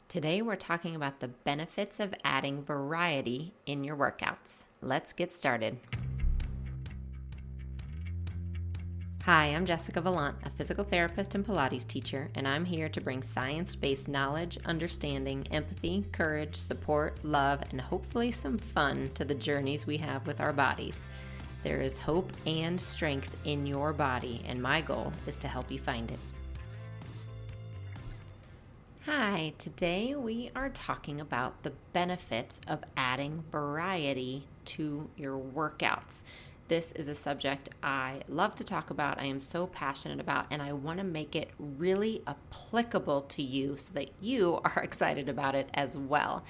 Today we're talking about the benefits of adding variety in your workouts. Let's get started. Hi, I'm Jessica Valant, a physical therapist and Pilates teacher, and I'm here to bring science-based knowledge, understanding, empathy, courage, support, love, and hopefully some fun to the journeys we have with our bodies. There is hope and strength in your body, and my goal is to help you find it. Hi, today we are talking about the benefits of adding variety to your workouts. This is a subject I love to talk about, I am so passionate about, and I want to make it really applicable to you so that you are excited about it as well.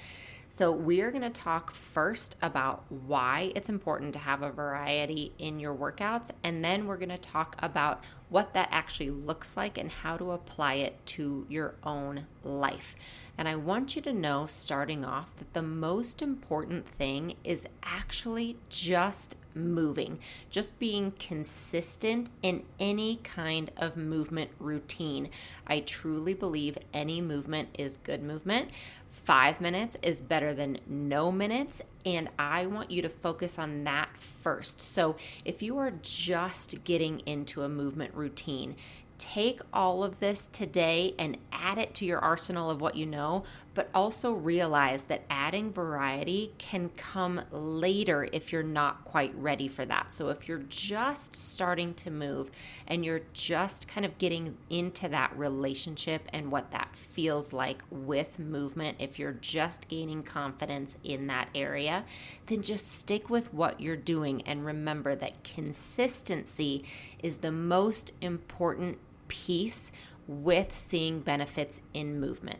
So we are going to talk first about why it's important to have a variety in your workouts, and then we're going to talk about what that actually looks like and how to apply it to your own life. And I want you to know, starting off, that the most important thing is actually just moving, just being consistent in any kind of movement routine. I truly believe any movement is good movement. 5 minutes is better than no minutes, and I want you to focus on that first. So if you are just getting into a movement routine, take all of this today and add it to your arsenal of what you know, but also realize that adding variety can come later if you're not quite ready for that. So if you're just starting to move and you're just kind of getting into that relationship and what that feels like with movement, if you're just gaining confidence in that area, then just stick with what you're doing and remember that consistency is the most important piece with seeing benefits in movement.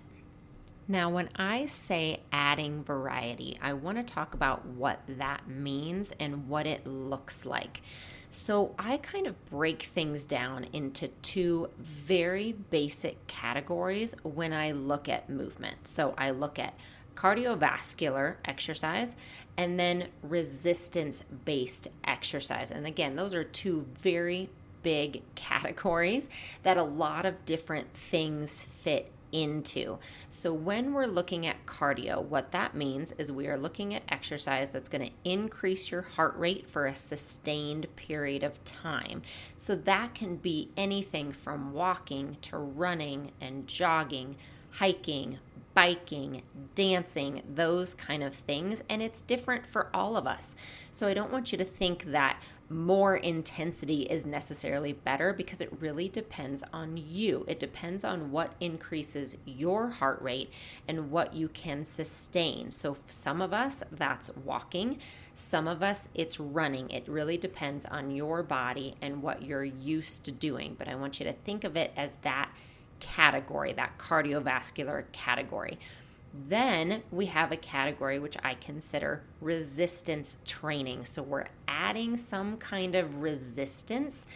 Now, when I say adding variety, I want to talk about what that means and what it looks like. So I kind of break things down into two very basic categories when I look at movement. So I look at cardiovascular exercise and then resistance-based exercise. And again, those are two very big categories that a lot of different things fit into. So when we're looking at cardio, what that means is we are looking at exercise that's going to increase your heart rate for a sustained period of time. So that can be anything from walking to running and jogging, hiking, biking, dancing, those kind of things, and it's different for all of us. So I don't want you to think that more intensity is necessarily better because it really depends on you. It depends on what increases your heart rate and what you can sustain. So some of us, that's walking. Some of us, it's running. It really depends on your body and what you're used to doing. But I want you to think of it as that category, that cardiovascular category. Then we have a category which I consider resistance training. So we're adding some kind of resistance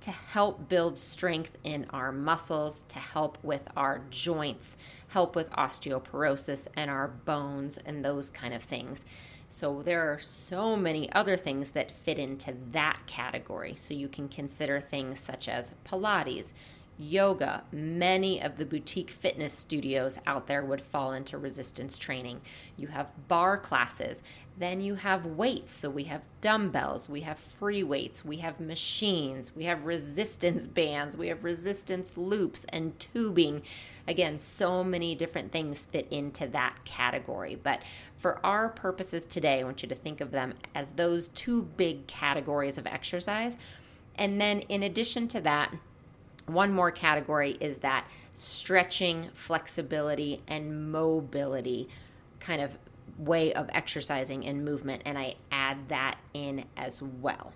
to help build strength in our muscles, to help with our joints, help with osteoporosis and our bones and those kind of things. So there are so many other things that fit into that category. So you can consider things such as Pilates, yoga. Many of the boutique fitness studios out there would fall into resistance training. You have bar classes. Then you have weights. So we have dumbbells, we have free weights, we have machines, we have resistance bands, we have resistance loops and tubing. Again, so many different things fit into that category. But for our purposes today, I want you to think of them as those two big categories of exercise. And then in addition to that, one more category is that stretching, flexibility, and mobility kind of way of exercising and movement, and I add that in as well.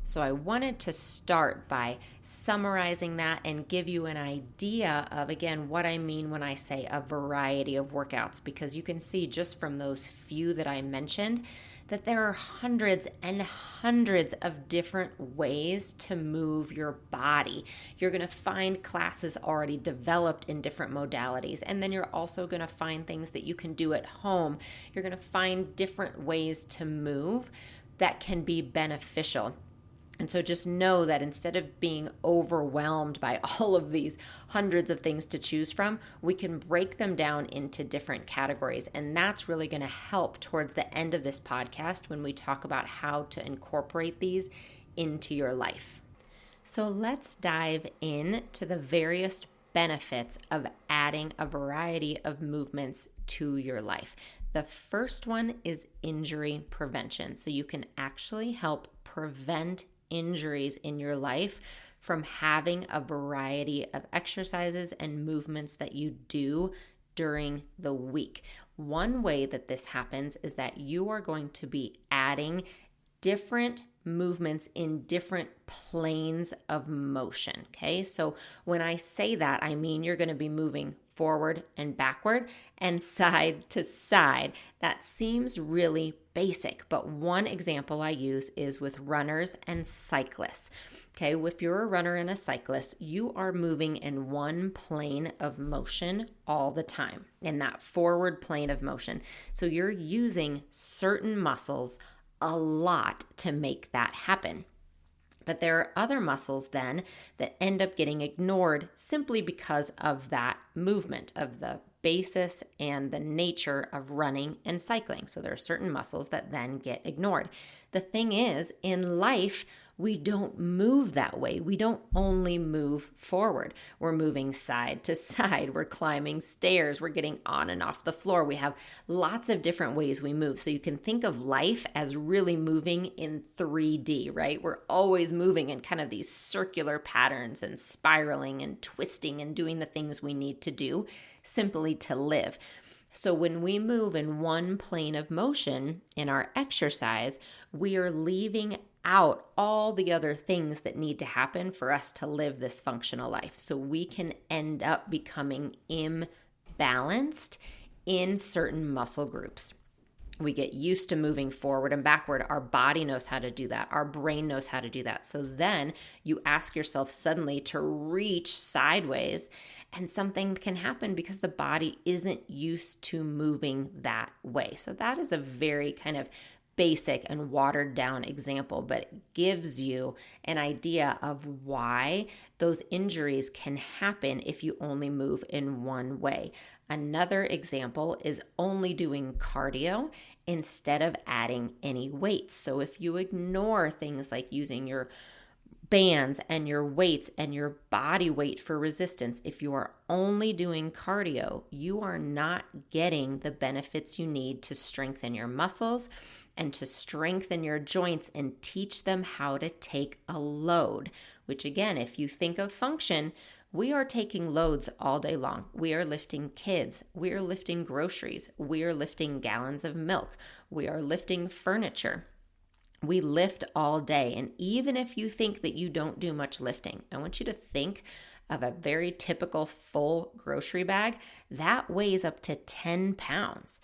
So I wanted to start by summarizing that and give you an idea of, again, what I mean when I say a variety of workouts, because you can see just from those few that I mentioned that there are hundreds and hundreds of different ways to move your body. You're going to find classes already developed in different modalities, and then you're also going to find things that you can do at home. You're going to find different ways to move that can be beneficial. And so just know that instead of being overwhelmed by all of these hundreds of things to choose from, we can break them down into different categories. And that's really going to help towards the end of this podcast when we talk about how to incorporate these into your life. So let's dive into the various benefits of adding a variety of movements to your life. The first one is injury prevention. So you can actually help prevent injuries in your life from having a variety of exercises and movements that you do during the week. One way that this happens is that you are going to be adding different movements in different planes of motion. Okay, so when I say that, I mean you're going to be moving forward and backward and side to side. That seems really basic, but one example I use is with runners and cyclists. Okay, if you're a runner and a cyclist, you are moving in one plane of motion all the time, in that forward plane of motion. So you're using certain muscles a lot to make that happen. But there are other muscles then that end up getting ignored simply because of that movement, of the basis and the nature of running and cycling. So there are certain muscles that then get ignored. The thing is, in life, we don't move that way. We don't only move forward. We're moving side to side. We're climbing stairs. We're getting on and off the floor. We have lots of different ways we move. So you can think of life as really moving in 3D, right? We're always moving in kind of these circular patterns and spiraling and twisting and doing the things we need to do simply to live. So when we move in one plane of motion in our exercise, we are leaving out all the other things that need to happen for us to live this functional life. So we can end up becoming imbalanced in certain muscle groups. We get used to moving forward and backward. Our body knows how to do that. Our brain knows how to do that. So then you ask yourself suddenly to reach sideways, and something can happen because the body isn't used to moving that way. So that is a very kind of basic and watered down example, but it gives you an idea of why those injuries can happen if you only move in one way. Another example is only doing cardio instead of adding any weights. So if you ignore things like using your bands and your weights and your body weight for resistance, if you are only doing cardio, you are not getting the benefits you need to strengthen your muscles and to strengthen your joints and teach them how to take a load, which again, if you think of function, we are taking loads all day long. We are lifting kids. We are lifting groceries. We are lifting gallons of milk. We are lifting furniture. We lift all day. And even if you think that you don't do much lifting, I want you to think of a very typical full grocery bag that weighs up to 10 pounds.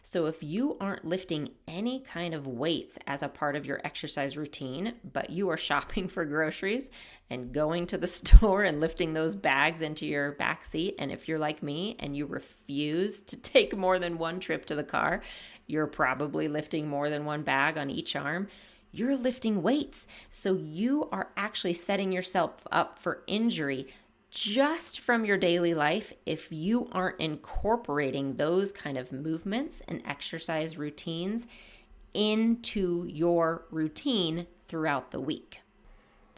So if you aren't lifting any kind of weights as a part of your exercise routine, but you are shopping for groceries and going to the store and lifting those bags into your back seat, and if you're like me and you refuse to take more than one trip to the car, you're probably lifting more than one bag on each arm. You're lifting weights. So you are actually setting yourself up for injury just from your daily life if you aren't incorporating those kind of movements and exercise routines into your routine throughout the week.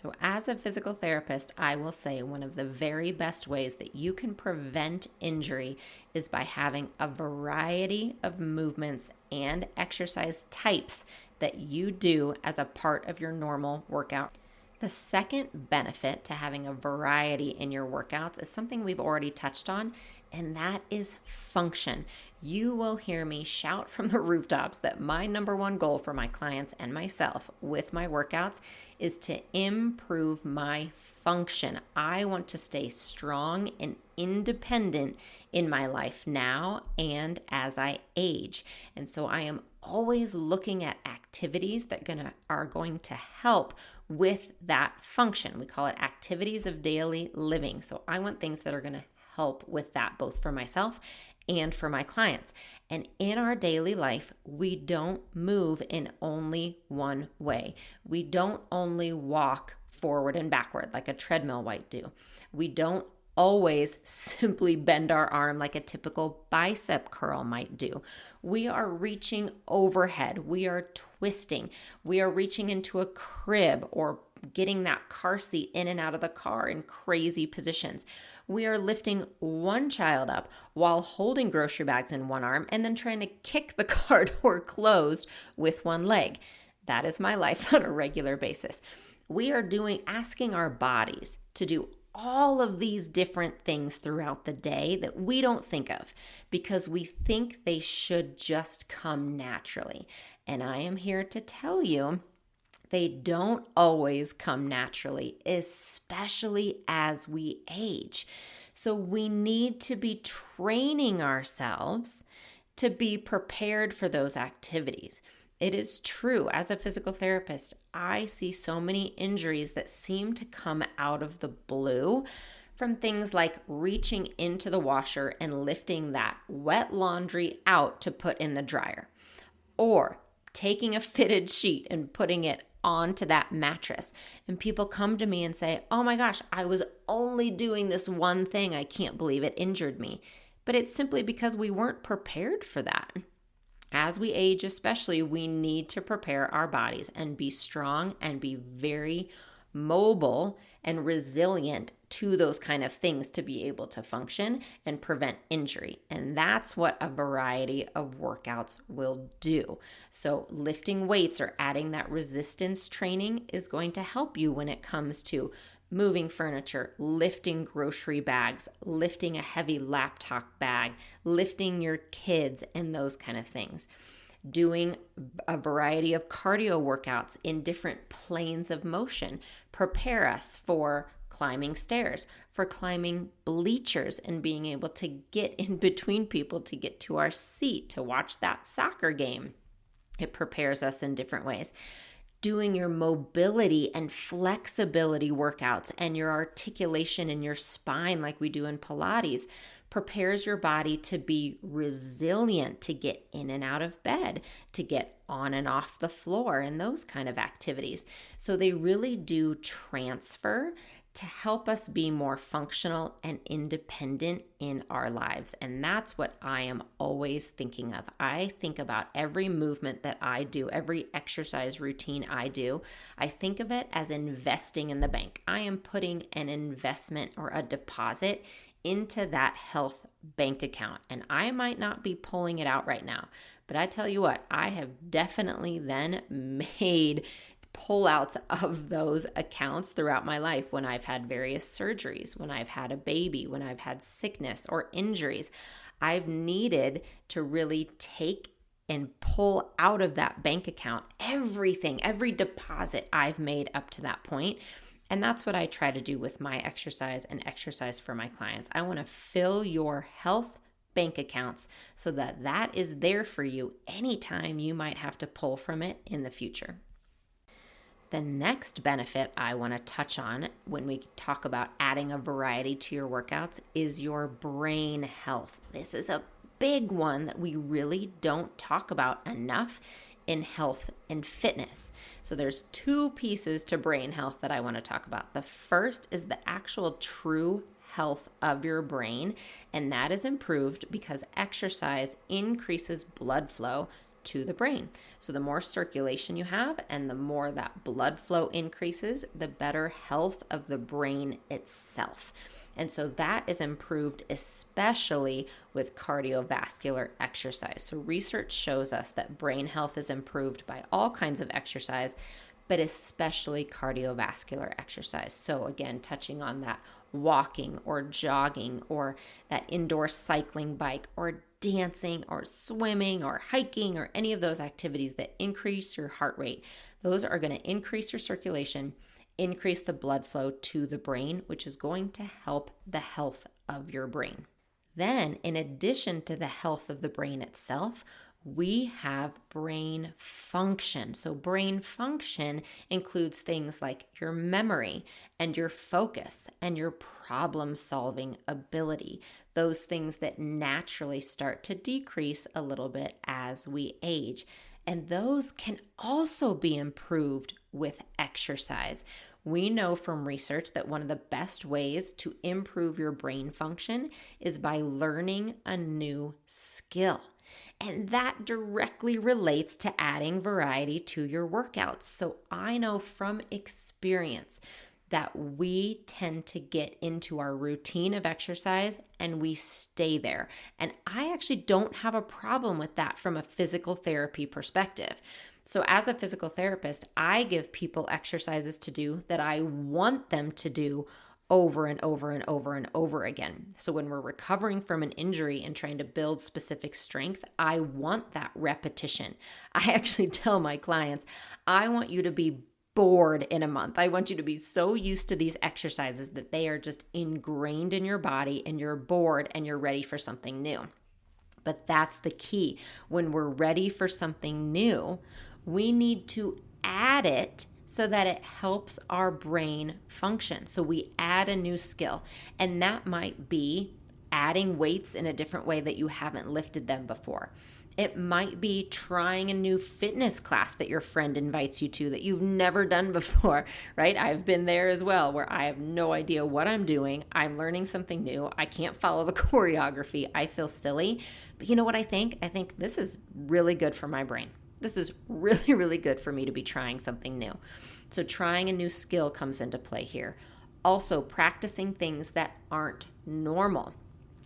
So as a physical therapist, I will say one of the very best ways that you can prevent injury is by having a variety of movements and exercise types that you do as a part of your normal workout. The second benefit to having a variety in your workouts is something we've already touched on, and that is function. You will hear me shout from the rooftops that my number one goal for my clients and myself with my workouts is to improve my function. I want to stay strong and independent in my life now and as I age. And so I am always looking at activities that are going to help with that function. We call it activities of daily living. So I want things that are going to help with that, both for myself and for my clients. And in our daily life, we don't move in only one way. We don't only walk forward and backward like a treadmill might do. We don't always simply bend our arm like a typical bicep curl might do. We are reaching overhead. We are twisting. We are reaching into a crib or getting that car seat in and out of the car in crazy positions. We are lifting one child up while holding grocery bags in one arm and then trying to kick the car door closed with one leg. That is my life on a regular basis. We are asking our bodies to do all of these different things throughout the day that we don't think of because we think they should just come naturally. And I am here to tell you, they don't always come naturally, especially as we age. So we need to be training ourselves to be prepared for those activities. It is true, as a physical therapist, I see so many injuries that seem to come out of the blue from things like reaching into the washer and lifting that wet laundry out to put in the dryer, or taking a fitted sheet and putting it onto that mattress. And people come to me and say, oh my gosh, I was only doing this one thing. I can't believe it injured me. But it's simply because we weren't prepared for that. As we age, especially, we need to prepare our bodies and be strong and be very mobile and resilient to those kind of things to be able to function and prevent injury. And that's what a variety of workouts will do. So lifting weights or adding that resistance training is going to help you when it comes to moving furniture, lifting grocery bags, lifting a heavy laptop bag, lifting your kids, and those kind of things. Doing a variety of cardio workouts in different planes of motion prepare us for climbing stairs, for climbing bleachers and being able to get in between people to get to our seat to watch that soccer game. It prepares us in different ways. Doing your mobility and flexibility workouts and your articulation in your spine like we do in Pilates prepares your body to be resilient, to get in and out of bed, to get on and off the floor and those kind of activities. So they really do transfer to help us be more functional and independent in our lives. And that's what I am always thinking of. I think about every movement that I do, every exercise routine I do. I think of it as investing in the bank. I am putting an investment or a deposit into that health bank account. And I might not be pulling it out right now, but I tell you what, I have definitely then made pullouts of those accounts throughout my life when I've had various surgeries, when I've had a baby, when I've had sickness or injuries. I've needed to really take and pull out of that bank account everything, every deposit I've made up to that point. And that's what I try to do with my exercise and exercise for my clients. I want to fill your health bank accounts so that that is there for you anytime you might have to pull from it in the future. The next benefit I want to touch on when we talk about adding a variety to your workouts is your brain health. This is a big one that we really don't talk about enough in health and fitness. So there's two pieces to brain health that I want to talk about. The first is the actual true health of your brain, and that is improved because exercise increases blood flow to the brain. So the more circulation you have and the more that blood flow increases, the better health of the brain itself. And so that is improved especially with cardiovascular exercise. So research shows us that brain health is improved by all kinds of exercise, but especially cardiovascular exercise. So again, touching on that walking or jogging or that indoor cycling bike or dancing or swimming or hiking or any of those activities that increase your heart rate. Those are going to increase your circulation, increase the blood flow to the brain, which is going to help the health of your brain. Then, in addition to the health of the brain itself, we have brain function. So brain function includes things like your memory and your focus and your problem-solving ability, those things that naturally start to decrease a little bit as we age. And those can also be improved with exercise. We know from research that one of the best ways to improve your brain function is by learning a new skill. And that directly relates to adding variety to your workouts. So I know from experience that we tend to get into our routine of exercise and we stay there. And I actually don't have a problem with that from a physical therapy perspective. So as a physical therapist, I give people exercises to do that I want them to do over and over and over and over again. So when we're recovering from an injury and trying to build specific strength, I want that repetition. I actually tell my clients, I want you to be bored in a month. I want you to be so used to these exercises that they are just ingrained in your body and you're bored and you're ready for something new. But that's the key. When we're ready for something new, we need to add it so that it helps our brain function. So we add a new skill, and that might be adding weights in a different way that you haven't lifted them before. It might be trying a new fitness class that your friend invites you to that you've never done before, right? I've been there as well, where I have no idea what I'm doing. I'm learning something new. I can't follow the choreography. I feel silly. But you know what I think? I think this is really good for my brain. This is really, really good for me to be trying something new. So trying a new skill comes into play here. Also, practicing things that aren't normal,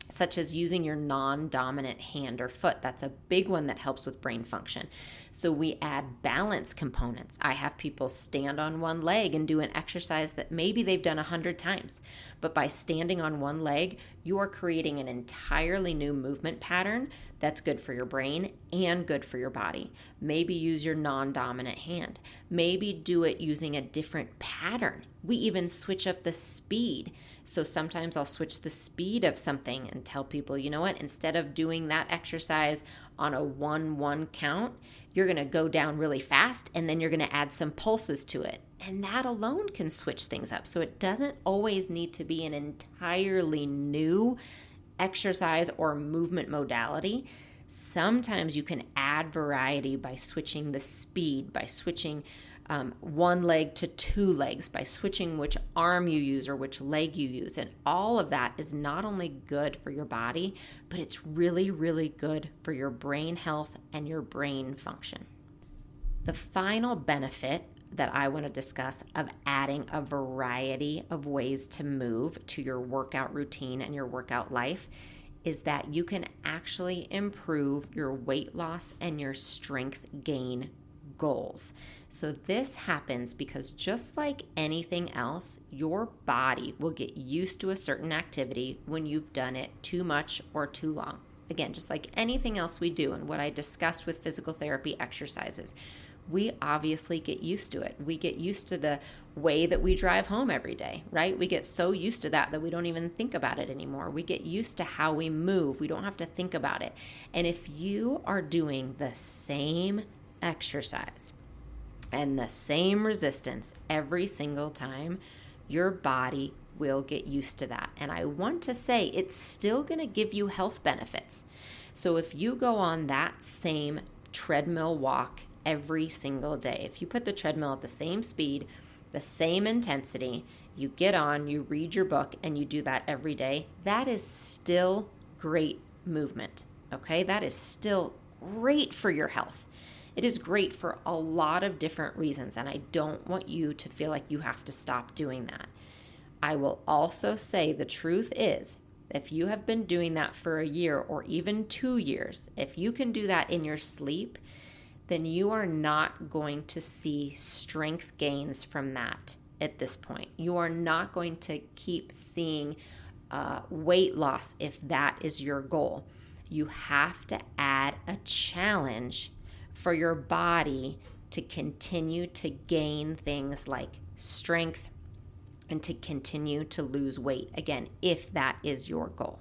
such as using your non-dominant hand or foot. That's a big one that helps with brain function. So we add balance components. I have people stand on one leg and do an exercise that maybe they've done 100 times. But by standing on one leg, you are creating an entirely new movement pattern that's good for your brain and good for your body. Maybe use your non-dominant hand. Maybe do it using a different pattern. We even switch up the speed. So sometimes I'll switch the speed of something and tell people, you know what, instead of doing that exercise on a 1-1 count, you're going to go down really fast and then you're going to add some pulses to it. And that alone can switch things up. So it doesn't always need to be an entirely new exercise or movement modality. Sometimes you can add variety by switching the speed, by switching one leg to two legs, by switching which arm you use or which leg you use. And all of that is not only good for your body, but it's really, really good for your brain health and your brain function. The final benefit that I want to discuss of adding a variety of ways to move to your workout routine and your workout life is that you can actually improve your weight loss and your strength gain goals. So this happens because just like anything else, your body will get used to a certain activity when you've done it too much or too long. Again, just like anything else we do and what I discussed with physical therapy exercises, we obviously get used to it. We get used to the way that we drive home every day, right? We get so used to that we don't even think about it anymore. We get used to how we move. We don't have to think about it. And if you are doing the same exercise and the same resistance every single time, your body will get used to that. And I want to say it's still going to give you health benefits. So if you go on that same treadmill walk every single day, if you put the treadmill at the same speed, the same intensity, you get on, you read your book, and you do that every day, that is still great movement, okay? That is still great for your health. It is great for a lot of different reasons, and I don't want you to feel like you have to stop doing that. I will also say the truth is, if you have been doing that for a year or even 2 years, if you can do that in your sleep, then you are not going to see strength gains from that at this point. You are not going to keep seeing weight loss if that is your goal. You have to add a challenge for your body to continue to gain things like strength and to continue to lose weight, again, if that is your goal.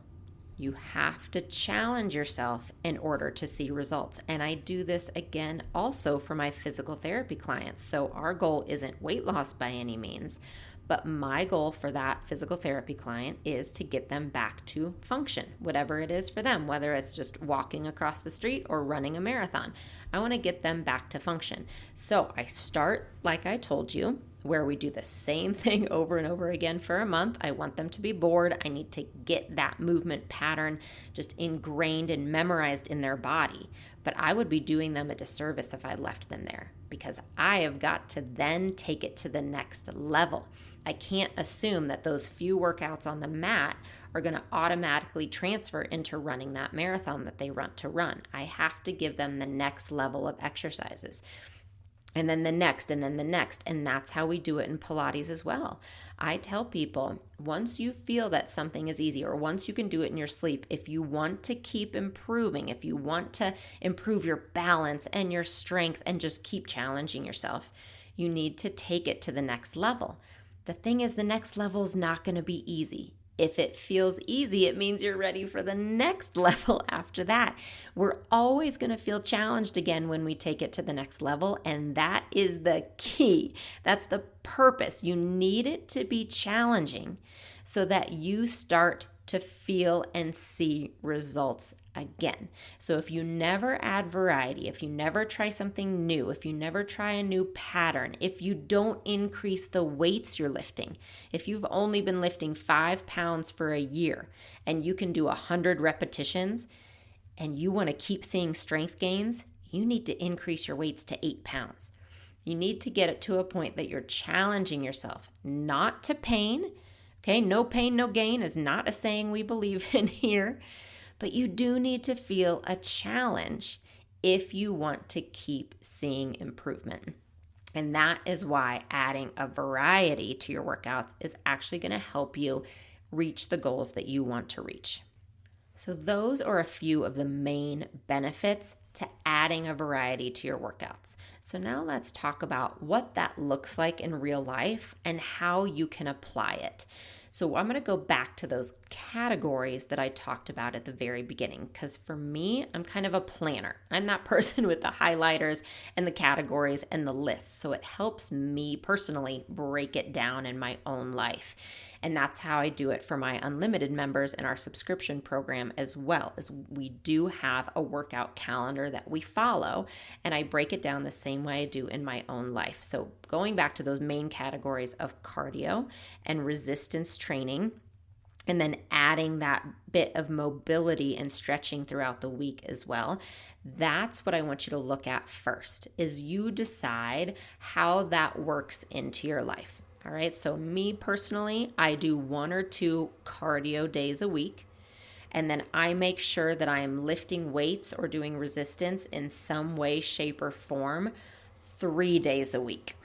You have to challenge yourself in order to see results. And I do this again also for my physical therapy clients. So our goal isn't weight loss by any means, but my goal for that physical therapy client is to get them back to function, whatever it is for them, whether it's just walking across the street or running a marathon. I want to get them back to function. So I start, like I told you, where we do the same thing over and over again for a month. I want them to be bored. I need to get that movement pattern just ingrained and memorized in their body. But I would be doing them a disservice if I left them there, because I have got to then take it to the next level. I can't assume that those few workouts on the mat are going to automatically transfer into running that marathon that they want to run. I have to give them the next level of exercises. And then the next, and then the next. And that's how we do it in Pilates as well. I tell people, once you feel that something is easy, or once you can do it in your sleep, if you want to keep improving, if you want to improve your balance and your strength and just keep challenging yourself, you need to take it to the next level. The thing is, the next level is not going to be easy. If it feels easy, it means you're ready for the next level after that. We're always going to feel challenged again when we take it to the next level, and that is the key. That's the purpose. You need it to be challenging so that you start to feel and see results again. So if you never add variety, if you never try something new, if you never try a new pattern, if you don't increase the weights you're lifting, if you've only been lifting 5 pounds for a year and you can do 100 repetitions and you want to keep seeing strength gains, you need to increase your weights to 8 pounds. You need to get it to a point that you're challenging yourself, not to pain. Okay, no pain, no gain is not a saying we believe in here, but you do need to feel a challenge if you want to keep seeing improvement. And that is why adding a variety to your workouts is actually going to help you reach the goals that you want to reach. So those are a few of the main benefits to adding a variety to your workouts. So now let's talk about what that looks like in real life and how you can apply it. So I'm going to go back to those categories that I talked about at the very beginning, because for me, I'm kind of a planner. I'm that person with the highlighters and the categories and the lists. So it helps me personally break it down in my own life. And that's how I do it for my unlimited members in our subscription program as well, as we do have a workout calendar that we follow, and I break it down the same way I do in my own life. So going back to those main categories of cardio and resistance training, and then adding that bit of mobility and stretching throughout the week as well. That's what I want you to look at first, is you decide how that works into your life. All right, so me personally, I do 1 or 2 cardio days a week, and then I make sure that I am lifting weights or doing resistance in some way, shape, or form 3 days a week.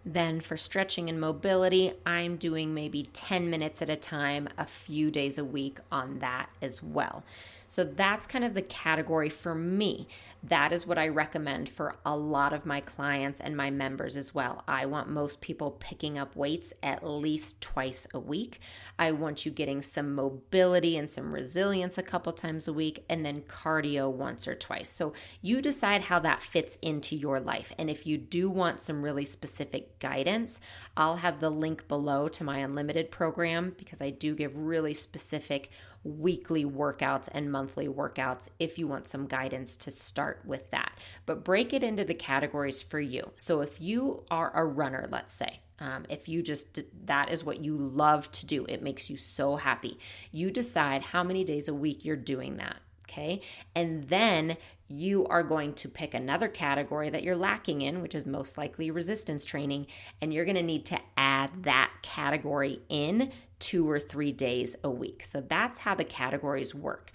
Then for stretching and mobility, I'm doing maybe 10 minutes at a time, a few days a week on that as well. So that's kind of the category for me. That is what I recommend for a lot of my clients and my members as well. I want most people picking up weights at least twice a week. I want you getting some mobility and some resilience a couple times a week, and then cardio once or twice. So you decide how that fits into your life. And if you do want some really specific guidance, I'll have the link below to my unlimited program, because I do give really specific weekly workouts and monthly workouts if you want some guidance to start with that. But break it into the categories for you. So if you are a runner, let's say, if you just, that is what you love to do, it makes you so happy, you decide how many days a week you're doing that. Okay. And then you are going to pick another category that you're lacking in, which is most likely resistance training. And you're going to need to add that category in 2 or 3 days a week. So that's how the categories work.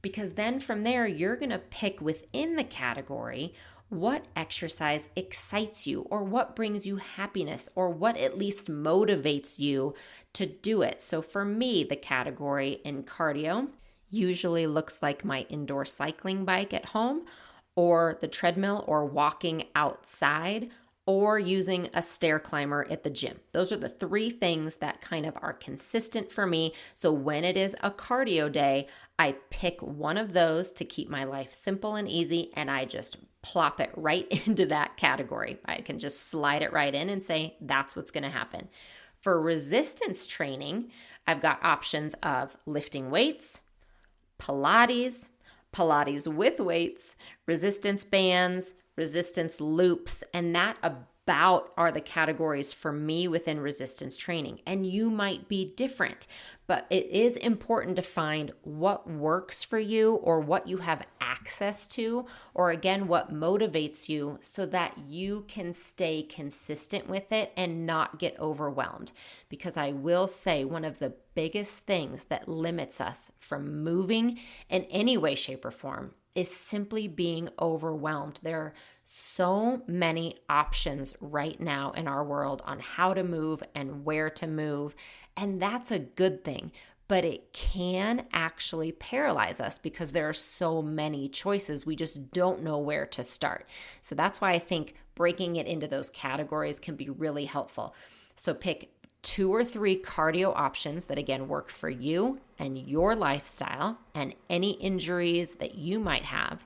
Because then from there, you're going to pick within the category what exercise excites you, or what brings you happiness, or what at least motivates you to do it. So for me, the category in cardio usually looks like my indoor cycling bike at home, or the treadmill, or walking outside, or using a stair climber at the gym. Those are the three things that kind of are consistent for me. So when it is a cardio day, I pick one of those to keep my life simple and easy, and I just plop it right into that category. I can just slide it right in and say, that's what's going to happen. For resistance training, I've got options of lifting weights, Pilates, Pilates with weights, resistance bands, resistance loops, and that about are the categories for me within resistance training. And you might be different, but it is important to find what works for you or what you have access to, or again, what motivates you so that you can stay consistent with it and not get overwhelmed. Because I will say one of the biggest things that limits us from moving in any way, shape, or form is simply being overwhelmed. There are so many options right now in our world on how to move and where to move, and that's a good thing. But it can actually paralyze us because there are so many choices. We just don't know where to start. So that's why I think breaking it into those categories can be really helpful. So pick 2 or 3 cardio options that again work for you and your lifestyle and any injuries that you might have.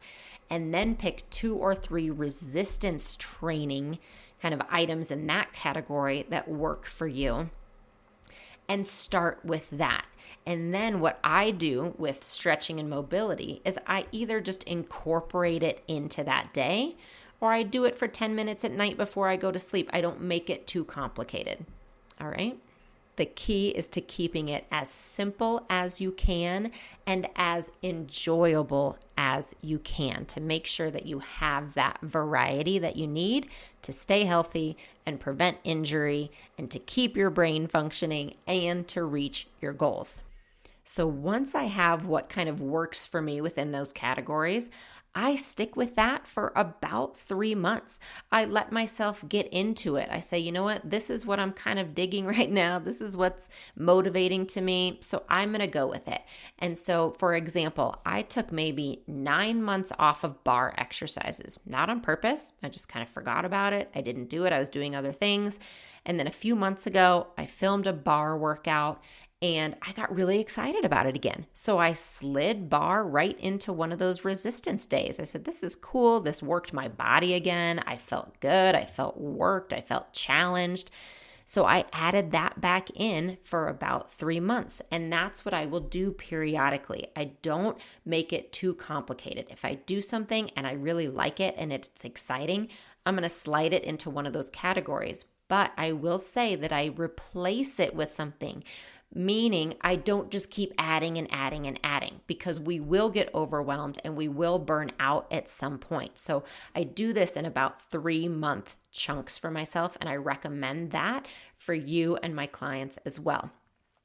And then pick 2 or 3 resistance training kind of items in that category that work for you. And start with that. And then what I do with stretching and mobility is I either just incorporate it into that day, or I do it for 10 minutes at night before I go to sleep. I don't make it too complicated. All right? The key is to keeping it as simple as you can and as enjoyable as you can to make sure that you have that variety that you need to stay healthy and prevent injury and to keep your brain functioning and to reach your goals. So once I have what kind of works for me within those categories, I stick with that for about 3 months. I let myself get into it. I say, you know what? This is what I'm kind of digging right now. This is what's motivating to me. So I'm going to go with it. And so, for example, I took maybe 9 months off of bar exercises, not on purpose. I just kind of forgot about it. I didn't do it. I was doing other things. And then a few months ago, I filmed a bar workout and I got really excited about it again. So I slid bar right into one of those resistance days. I said, this is cool. This worked my body again. I felt good. I felt worked. I felt challenged. So I added that back in for about 3 months. And that's what I will do periodically. I don't make it too complicated. If I do something and I really like it and it's exciting, I'm going to slide it into one of those categories. But I will say that I replace it with something. Meaning I don't just keep adding and adding and adding because we will get overwhelmed and we will burn out at some point. So I do this in about 3-month chunks for myself, and I recommend that for you and my clients as well.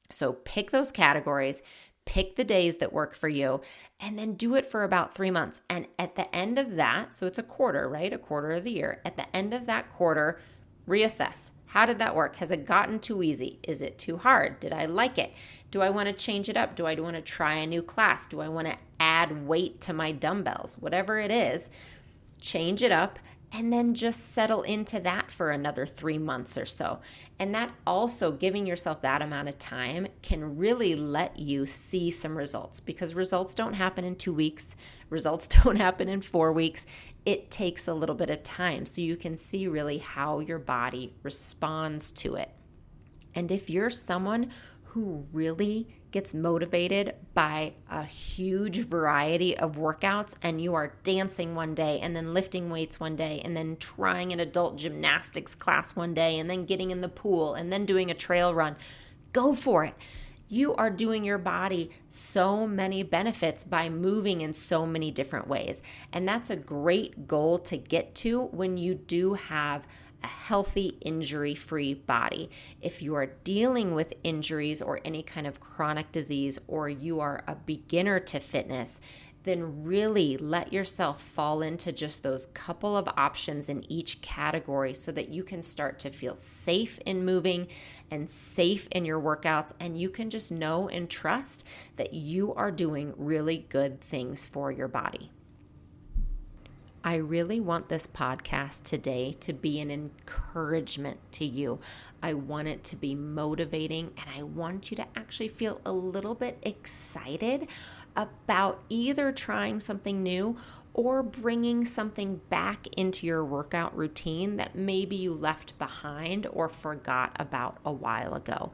So pick those categories, pick the days that work for you, and then do it for about 3 months. And at the end of that, so it's a quarter, right? A quarter of the year. At the end of that quarter, reassess. How did that work? Has it gotten too easy? Is it too hard? Did I like it? Do I want to change it up? Do I want to try a new class? Do I want to add weight to my dumbbells? Whatever it is, change it up and then just settle into that for another 3 months or so. And that also, giving yourself that amount of time can really let you see some results, because results don't happen in 2 weeks. Results don't happen in 4 weeks. It takes a little bit of time so you can see really how your body responds to it. And if you're someone who really gets motivated by a huge variety of workouts and you are dancing one day and then lifting weights one day and then trying an adult gymnastics class one day and then getting in the pool and then doing a trail run, go for it. You are doing your body so many benefits by moving in so many different ways. And that's a great goal to get to when you do have a healthy, injury-free body. If you are dealing with injuries or any kind of chronic disease, or you are a beginner to fitness, then really let yourself fall into just those couple of options in each category so that you can start to feel safe in moving and safe in your workouts, and you can just know and trust that you are doing really good things for your body. I really want this podcast today to be an encouragement to you. I want it to be motivating, and I want you to actually feel a little bit excited about either trying something new or bringing something back into your workout routine that maybe you left behind or forgot about a while ago.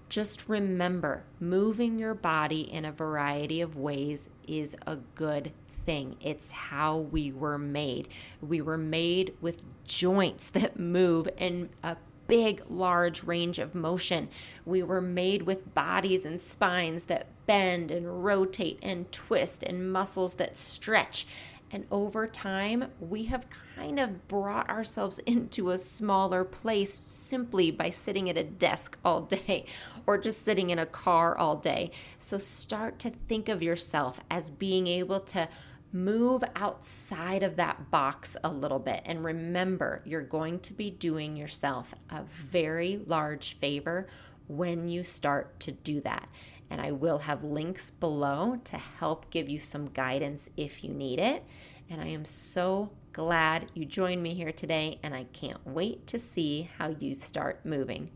Just remember, moving your body in a variety of ways is a good thing. It's how we were made. We were made with joints that move in a big, large range of motion. We were made with bodies and spines that bend and rotate and twist and muscles that stretch. And over time, we have kind of brought ourselves into a smaller place simply by sitting at a desk all day or just sitting in a car all day. So start to think of yourself as being able to move outside of that box a little bit. And remember, you're going to be doing yourself a very large favor when you start to do that. And I will have links below to help give you some guidance if you need it. And I am so glad you joined me here today, and I can't wait to see how you start moving.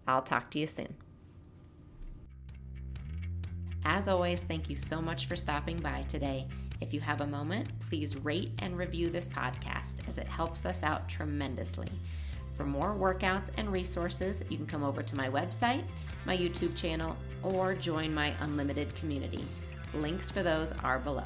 I'll talk to you soon. As always, thank you so much for stopping by today. If you have a moment, please rate and review this podcast, as it helps us out tremendously. For more workouts and resources, you can come over to my website, my YouTube channel, or join my unlimited community. Links for those are below.